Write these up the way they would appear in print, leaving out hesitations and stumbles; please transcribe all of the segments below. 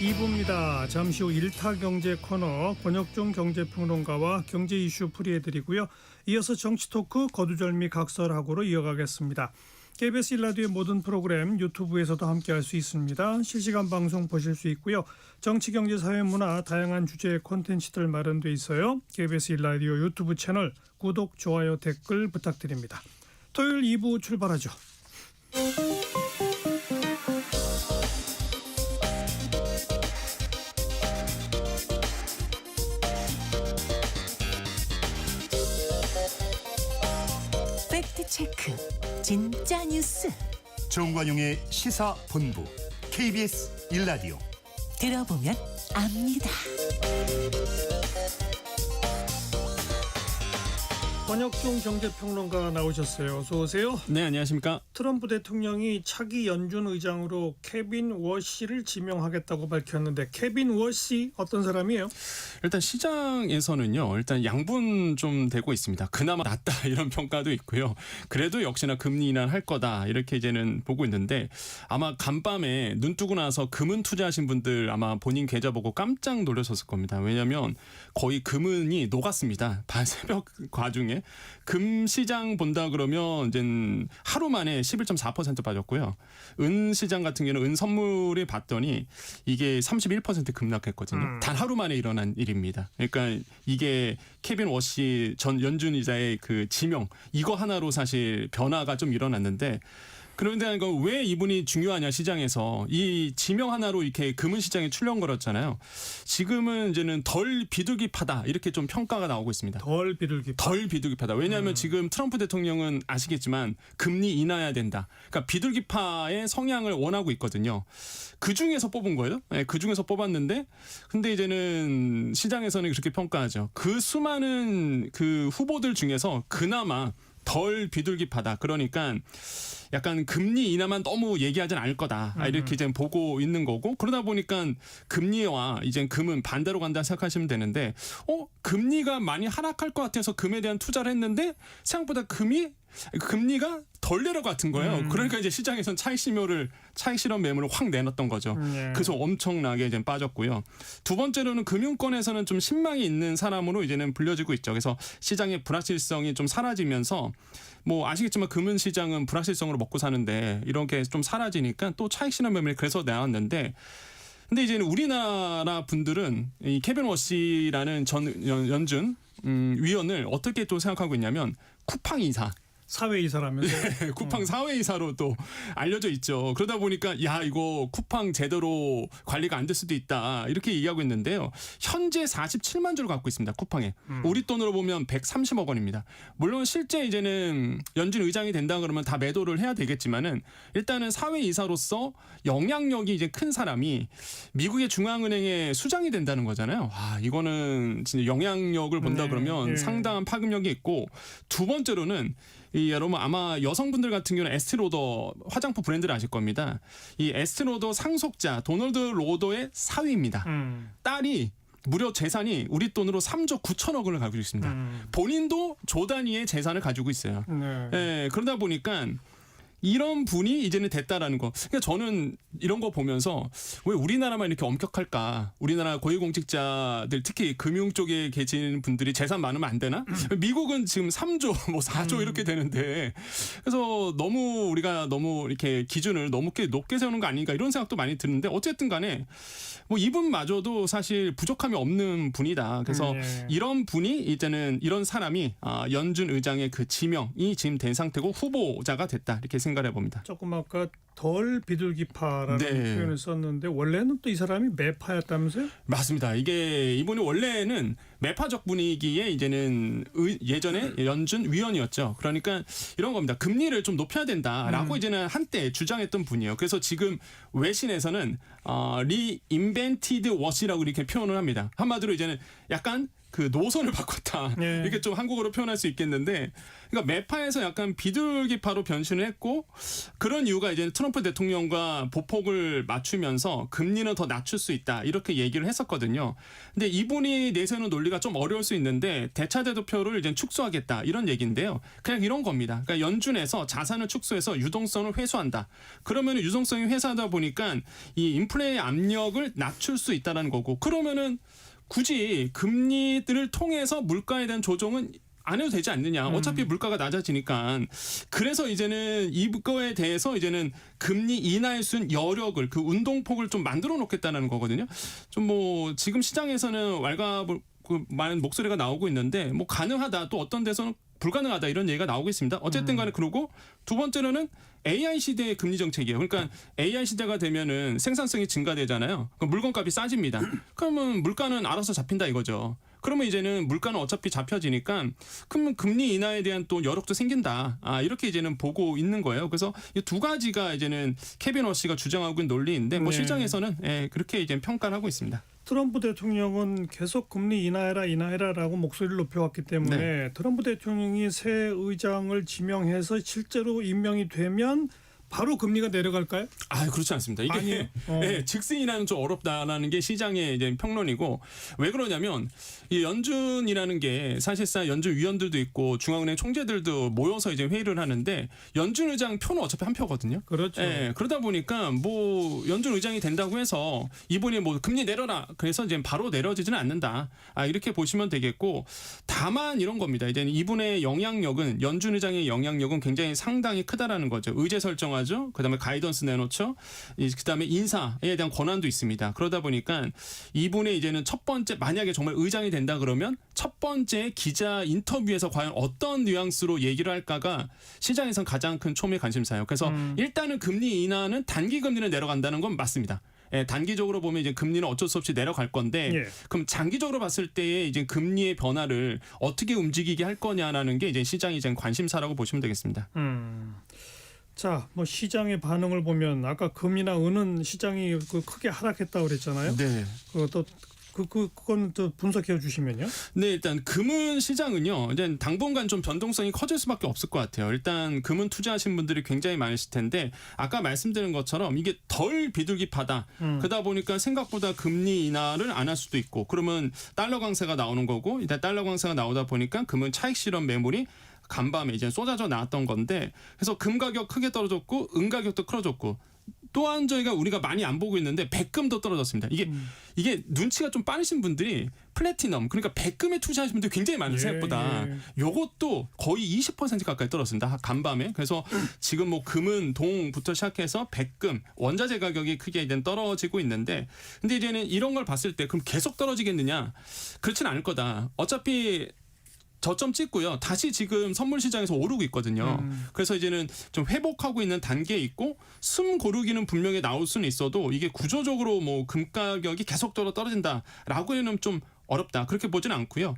2부입니다. 잠시 후 1타 경제 코너 권혁중 경제평론가와 경제 이슈 풀이해드리고요. 이어서 정치토크 거두절미 각설하고로 이어가겠습니다. KBS 1라디오의 모든 프로그램 유튜브에서도 함께할 수 있습니다. 실시간 방송 보실 수 있고요. 정치, 경제, 사회, 문화 다양한 주제의 콘텐츠들 마련돼 있어요. KBS 1라디오 유튜브 채널 구독, 좋아요, 댓글 부탁드립니다. 토요일 2부 출발하죠. 팩트체크 진짜 뉴스 정관용의 시사본부 KBS 1라디오 들어보면 압니다. 권혁중 경제평론가 나오셨어요. 어서 오세요. 네, 안녕하십니까. 트럼프 대통령이 차기 연준 의장으로 케빈 워시를 지명하겠다고 밝혔는데 케빈 워시 어떤 사람이에요? 일단 시장에서는요. 일단 양분 좀 되고 있습니다. 그나마 낫다 이런 평가도 있고요. 그래도 역시나 금리 인하할 거다 이렇게 이제는 보고 있는데 아마 간밤에 눈 뜨고 나서 금은 투자하신 분들 아마 본인 계좌 보고 깜짝 놀라셨을 겁니다. 왜냐하면 거의 금은이 녹았습니다. 새벽 과중에. 금 시장 본다 그러면 이제 하루 만에 11.4% 빠졌고요. 은 시장 같은 경우는 은 선물을 봤더니 이게 31% 급락했거든요. 단 하루 만에 일어난 일입니다. 그러니까 이게 케빈 워시 전 연준 의장의 그 지명 이거 하나로 사실 변화가 좀 일어났는데 그런데 왜 이분이 중요하냐 시장에서 이 지명 하나로 이렇게 금은 시장에 출렁 걸었잖아요. 지금은 이제는 덜 비둘기파다 이렇게 좀 평가가 나오고 있습니다. 덜 비둘기파. 왜냐하면 지금 트럼프 대통령은 아시겠지만 금리 인하해야 된다. 그러니까 비둘기파의 성향을 원하고 있거든요. 그 중에서 뽑은 거예요. 네, 그 중에서 뽑았는데 근데 이제는 시장에서는 그렇게 평가하죠. 그 수많은 그 후보들 중에서 그나마 덜 비둘기파다. 그러니까 약간 금리 인하만 너무 얘기하진 않을 거다. 이렇게 이제 보고 있는 거고 그러다 보니까 금리와 이제 금은 반대로 간다 생각하시면 되는데 금리가 많이 하락할 것 같아서 금에 대한 투자를 했는데 생각보다 금리가 덜 내려 같은 거예요. 그러니까 이제 시장에선 차익 실현 매물을 확 내놨던 거죠. 그래서 엄청나게 이제 빠졌고요. 두 번째로는 금융권에서는 좀 신망이 있는 사람으로 이제는 불려지고 있죠. 그래서 시장의 불확실성이 좀 사라지면서 뭐 아시겠지만 금은 시장은 불확실성으로 먹고 사는데 이런 게 좀 사라지니까 또 차익 실현 매물이 그래서 나왔는데 근데 이제는 우리나라 분들은 이 케빈 워시라는 전 연준 위원을 어떻게 또 생각하고 있냐면 쿠팡 이사. 사회이사라면서. 네, 쿠팡 사회이사로 또 알려져 있죠. 그러다 보니까 야 이거 쿠팡 제대로 관리가 안 될 수도 있다 이렇게 얘기하고 있는데요. 현재 47만 주를 갖고 있습니다. 쿠팡에. 우리 돈으로 보면 130억 원입니다. 물론 실제 이제는 연준 의장이 된다 그러면 다 매도를 해야 되겠지만은 일단은 사회이사로서 영향력이 이제 큰 사람이 미국의 중앙은행의 수장이 된다는 거잖아요. 이거는 진짜 영향력을 본다 그러면 상당한 파급력이 있고 두 번째로는 여러분 아마 여성분들 같은 경우는 에스티로더 화장품 브랜드를 아실 겁니다. 이 에스티로더 상속자 도널드 로더의 사위입니다. 딸이 무려 재산이 우리 돈으로 3조 9천억 원을 가지고 있습니다. 본인도 조 단위의 재산을 가지고 있어요. 네, 그러다 보니까 이런 분이 이제는 됐다라는 거. 그러니까 저는 이런 거 보면서 왜 우리나라만 이렇게 엄격할까? 우리나라 고위공직자들 특히 금융 쪽에 계신 분들이 재산 많으면 안 되나? 미국은 지금 3조, 뭐 4조 이렇게 되는데 그래서 우리가 너무 이렇게 기준을 너무 높게 세우는 거 아닌가 이런 생각도 많이 드는데 어쨌든 간에 뭐 이분마저도 사실 부족함이 없는 분이다. 그래서 이런 분이 이제는 이런 사람이 연준 의장의 그 지명이 지금 된 상태고 후보자가 됐다. 이렇게 생각해 봅니다. 조금 아까 덜 비둘기파라는 표현을 썼는데 원래는 또 이 사람이 매파였다면서요? 맞습니다. 이분이 원래는 매파적 분위기에 이제는 예전에 연준 위원이었죠. 그러니까 이런 겁니다. 금리를 좀 높여야 된다라고 이제는 한때 주장했던 분이에요. 그래서 지금 외신에서는 리인벤티드 워시라고 이렇게 표현을 합니다. 한마디로 이제는 약간 그 노선을 바꿨다. 네. 이렇게 좀 한국어로 표현할 수 있겠는데, 그러니까 매파에서 약간 비둘기파로 변신을 했고, 그런 이유가 이제 트럼프 대통령과 보폭을 맞추면서 금리는 더 낮출 수 있다 이렇게 얘기를 했었거든요. 근데 이분이 내세우는 논리가 좀 어려울 수 있는데 대차 대조표를 이제 축소하겠다 이런 얘기인데요. 그냥 이런 겁니다. 그러니까 연준에서 자산을 축소해서 유동성을 회수한다. 그러면 유동성이 회수하다 보니까 이 인플레의 압력을 낮출 수 있다라는 거고, 그러면은 굳이 금리들을 통해서 물가에 대한 조정은 안 해도 되지 않느냐. 어차피 물가가 낮아지니까. 그래서 이제는 이거에 대해서 이제는 금리 인하할 수 있는 여력을, 그 운동폭을 좀 만들어 놓겠다는 거거든요. 좀 뭐 지금 시장에서는 많은 목소리가 나오고 있는데 뭐 가능하다, 또 어떤 데서는 불가능하다 이런 얘기가 나오고 있습니다. 어쨌든 간에 그러고 두 번째로는 AI 시대의 금리 정책이에요. 그러니까 AI 시대가 되면은 생산성이 증가되잖아요. 그럼 물건값이 싸집니다. 그러면 물가는 알아서 잡힌다 이거죠. 그러면 이제는 물가는 어차피 잡혀지니까 그러면 금리 인하에 대한 또 여력도 생긴다. 이렇게 이제는 보고 있는 거예요. 그래서 이 두 가지가 이제는 케빈 워시가 주장하고 있는 논리인데 뭐 네. 시장에서는 그렇게 이제 평가를 하고 있습니다. 트럼프 대통령은 계속 금리 인하해라라고 목소리를 높여왔기 때문에 네. 트럼프 대통령이 새 의장을 지명해서 실제로 임명이 되면 바로 금리가 내려갈까요? 그렇지 않습니다. 이게 아니에요? 즉시 인하는 좀 어렵다라는 게 시장의 이제 평론이고, 왜 그러냐면 이 연준이라는 게 사실상 연준 위원들도 있고 중앙은행 총재들도 모여서 이제 회의를 하는데 연준 의장 표는 어차피 한 표거든요. 그렇죠. 그러다 보니까 뭐 연준 의장이 된다고 해서 이분이 뭐 금리 내려라 그래서 이제 바로 내려지지는 않는다. 이렇게 보시면 되겠고, 다만 이런 겁니다. 이제 이분의 영향력은, 연준 의장의 영향력은 굉장히 상당히 크다라는 거죠. 의제 설정하죠. 그다음에 가이던스 내놓죠. 그다음에 인사에 대한 권한도 있습니다. 그러다 보니까 이분의 이제는 첫 번째, 만약에 정말 의장이 된다 그러면 첫 번째 기자 인터뷰에서 과연 어떤 뉘앙스로 얘기를 할까가 시장에선 가장 큰 초미의 관심사예요. 그래서 일단은 금리 인하는 단기 금리는 내려간다는 건 맞습니다. 단기적으로 보면 이제 금리는 어쩔 수 없이 내려갈 건데, 그럼 장기적으로 봤을 때에 이제 금리의 변화를 어떻게 움직이게 할 거냐라는 게 이제 시장이 이제 관심사라고 보시면 되겠습니다. 자, 뭐 시장의 반응을 보면 아까 금이나 은은 시장이 크게 하락했다고 그랬잖아요. 네. 그건 또 분석해 주시면요. 네, 일단 금은 시장은요, 이제 당분간 좀 변동성이 커질 수밖에 없을 것 같아요. 일단 금은 투자하신 분들이 굉장히 많으실 텐데, 아까 말씀드린 것처럼 이게 덜 비둘기파다. 그러다 보니까 생각보다 금리 인하를 안 할 수도 있고, 그러면 달러 강세가 나오는 거고, 일단 달러 강세가 나오다 보니까 금은 차익 실현 매물이 간밤에 이제 쏟아져 나왔던 건데, 그래서 금 가격 크게 떨어졌고 은 가격도 떨어졌고, 또한 저희가 우리가 많이 안 보고 있는데 백금도 떨어졌습니다. 이게 눈치가 좀 빠르신 분들이 플래티넘, 그러니까 백금에 투자하시는 분들이 굉장히 많은 생각보다 요것도 거의 20% 가까이 떨어졌습니다. 간밤에. 그래서 지금 뭐 금은 동부터 시작해서 백금, 원자재 가격이 크게 이제 떨어지고 있는데, 근데 이제는 이런 걸 봤을 때 그럼 계속 떨어지겠느냐? 그렇지는 않을 거다. 어차피 저점 찍고요. 다시 지금 선물 시장에서 오르고 있거든요. 그래서 이제는 좀 회복하고 있는 단계에 있고, 숨 고르기는 분명히 나올 수는 있어도 이게 구조적으로 뭐 금 가격이 계속적으로 떨어진다라고는 좀 어렵다. 그렇게 보지는 않고요.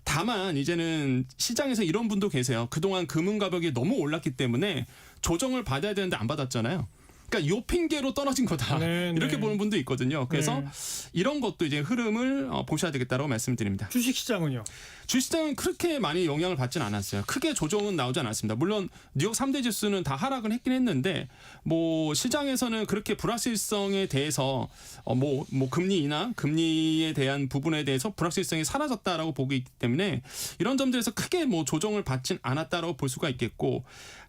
다만 이제는 시장에서 이런 분도 계세요. 그동안 금은 가격이 너무 올랐기 때문에 조정을 받아야 되는데 안 받았잖아요. 그러니까 요 핑계로 떨어진 거다. 이렇게 보는 분도 있거든요. 그래서 이런 것도 이제 흐름을 보셔야 되겠다고 말씀드립니다. 주식시장은요? 주식시장은 그렇게 많이 영향을 받지는 않았어요. 크게 조정은 나오지 않았습니다. 물론 뉴욕 3대 지수는 다 하락은 했긴 했는데, 뭐 시장에서는 그렇게 불확실성에 대해서 뭐 금리 인하, 금리에 대한 부분에 대해서 불확실성이 사라졌다라고 보고 있기 때문에 이런 점들에서 크게 뭐 조정을 받진 않았다라고 볼 수가 있겠고,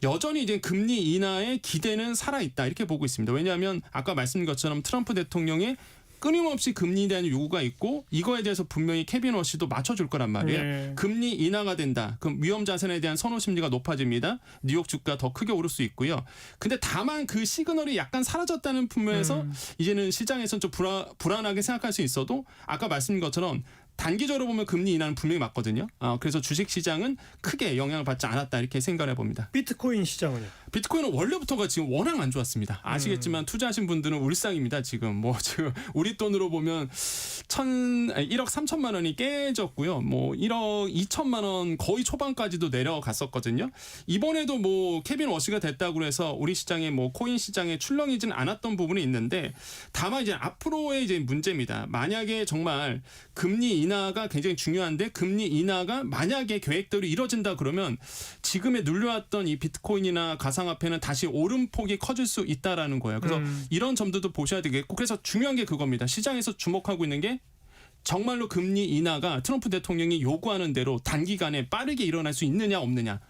여전히 이제 금리 인하의 기대는 살아있다 이렇게 보고 있습니다. 왜냐하면 아까 말씀드린 것처럼 트럼프 대통령의 끊임없이 금리에 대한 요구가 있고, 이거에 대해서 분명히 케빈 워시도 맞춰줄 거란 말이에요. 금리 인하가 된다. 그럼 위험 자산에 대한 선호 심리가 높아집니다. 뉴욕 주가 더 크게 오를 수 있고요. 근데 다만 그 시그널이 약간 사라졌다는 측면에서 이제는 시장에서는 좀 불안하게 생각할 수 있어도, 아까 말씀드린 것처럼 단기적으로 보면 금리 인하는 분명히 맞거든요. 그래서 주식 시장은 크게 영향을 받지 않았다 이렇게 생각해 봅니다. 비트코인 시장은요? 비트코인은 원래부터가 지금 워낙 안 좋았습니다. 아시겠지만 투자하신 분들은 울상입니다. 지금 지금 우리 돈으로 보면 1억 3천만 원이 깨졌고요. 1억 2천만 원 거의 초반까지도 내려갔었거든요. 이번에도 케빈 워시가 됐다고 해서 우리 시장에 코인 시장에 출렁이진 않았던 부분이 있는데 다만 이제 앞으로의 이제 문제입니다. 만약에 정말 금리 인하가 굉장히 중요한데 금리 인하가 만약에 계획대로 이뤄진다 그러면 지금에 눌려왔던 이 비트코인이나 가상화폐는 다시 오름폭이 커질 수 있다라는 거예요. 그래서 이런 점들도 보셔야 되겠고 그래서 중요한 게 그겁니다. 시장에서 주목하고 있는 게 정말로 금리 인하가 트럼프 대통령이 요구하는 대로 단기간에 빠르게 일어날 수 있느냐 없느냐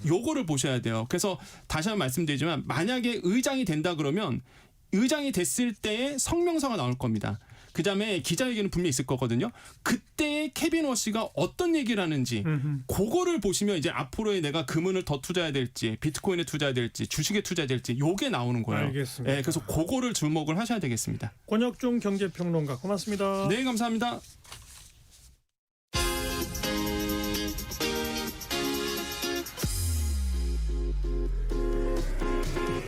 요거를 보셔야 돼요. 그래서 다시 한번 말씀드리지만 만약에 의장이 된다 그러면 의장이 됐을 때의 성명서가 나올 겁니다. 그다음에 기자회견은 분명히 있을 거거든요. 그때의 케빈 워시가 어떤 얘기를 하는지 그거를 보시면 이제 앞으로의 내가 금은을 더 투자해야 될지 비트코인에 투자해야 될지 주식에 투자해야 될지 요게 나오는 거예요. 알겠습니다. 네, 그래서 그거를 주목을 하셔야 되겠습니다. 권혁중 경제평론가 고맙습니다. 네, 감사합니다.